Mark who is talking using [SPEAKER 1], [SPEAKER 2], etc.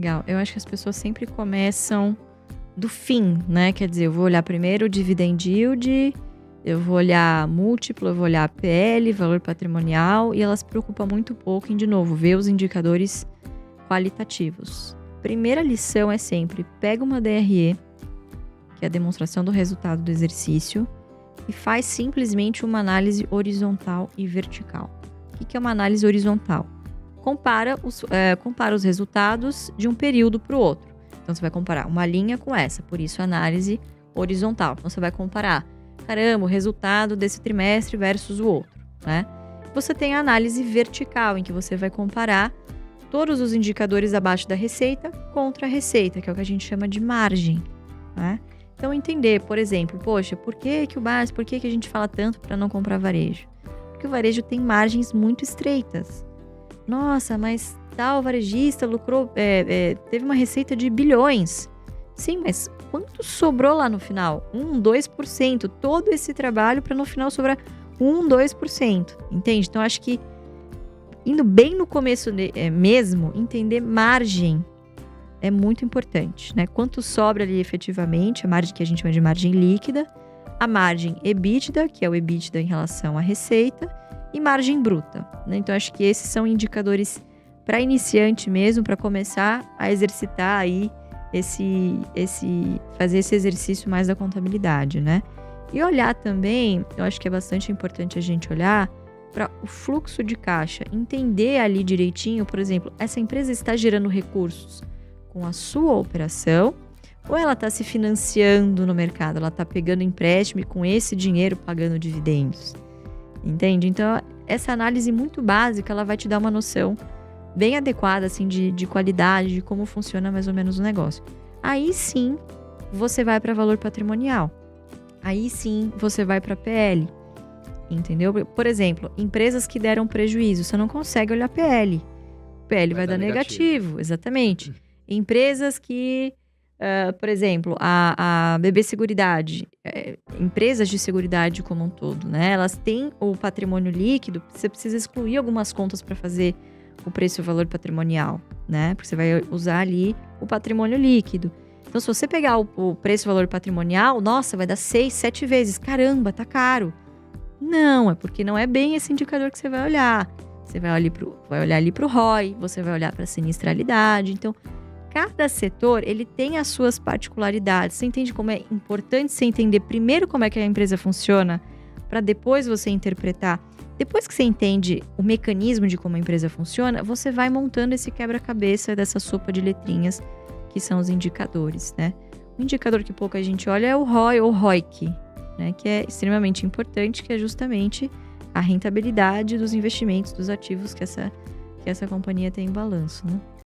[SPEAKER 1] Legal. Eu acho que as pessoas sempre começam do fim, né? Quer dizer, eu vou olhar primeiro o dividend yield, eu vou olhar múltiplo, eu vou olhar PL, valor patrimonial, e elas se preocupam muito pouco em, de novo, ver os indicadores qualitativos. Primeira lição é sempre, pega uma DRE, que é a demonstração do resultado do exercício, e faz simplesmente uma análise horizontal e vertical. O que é uma análise horizontal? Compara os resultados de um período para o outro. Então, você vai comparar uma linha com essa, por isso análise horizontal. Então, você vai comparar, caramba, o resultado desse trimestre versus o outro, né? Você tem a análise vertical, em que você vai comparar todos os indicadores abaixo da receita contra a receita, que é o que a gente chama de margem, né? Então, entender, por exemplo, poxa, por que a gente fala tanto para não comprar varejo? Porque o varejo tem margens muito estreitas. Nossa, mas tal varejista lucrou, teve uma receita de bilhões. Sim, mas quanto sobrou lá no final? 2%. Todo esse trabalho para no final sobrar 2%. Entende? Então, acho que indo bem no começo mesmo, entender margem é muito importante, né? Quanto sobra ali efetivamente, a margem que a gente chama de margem líquida, a margem EBITDA, que é o EBITDA em relação à receita, e margem bruta, né? Então, acho que esses são indicadores para iniciante mesmo, para começar a exercitar aí fazer esse exercício mais da contabilidade, né? E olhar também, eu acho que é bastante importante a gente olhar para o fluxo de caixa, entender ali direitinho, por exemplo, essa empresa está gerando recursos com a sua operação, ou ela está se financiando no mercado, ela está pegando empréstimo e com esse dinheiro pagando dividendos, entende? Então, essa análise muito básica, ela vai te dar uma noção bem adequada, assim, de qualidade, de como funciona mais ou menos o negócio. Aí sim, você vai para valor patrimonial. Aí sim, você vai para PL, entendeu? Por exemplo, empresas que deram prejuízo, você não consegue olhar PL. PL vai dar negativo, exatamente. Empresas que, por exemplo, a BB Seguridade, empresas de seguridade como um todo, né? Elas têm o patrimônio líquido, você precisa excluir algumas contas para fazer o preço e o valor patrimonial, né? Porque você vai usar ali o patrimônio líquido. Então, se você pegar o preço e valor patrimonial, nossa, vai dar 6, 7 vezes. Caramba, tá caro. Não, é porque não é bem esse indicador que você vai olhar. Você vai olhar ali para o ROI, você vai olhar para a sinistralidade. Então, cada setor, ele tem as suas particularidades. Você entende como é importante você entender primeiro como é que a empresa funciona, para depois você interpretar. Depois que você entende o mecanismo de como a empresa funciona, você vai montando esse quebra-cabeça dessa sopa de letrinhas, que são os indicadores, né? O indicador que pouca gente olha é o ROI ou ROIC, né? Que é extremamente importante, que é justamente a rentabilidade dos investimentos, dos ativos que essa companhia tem em balanço, né?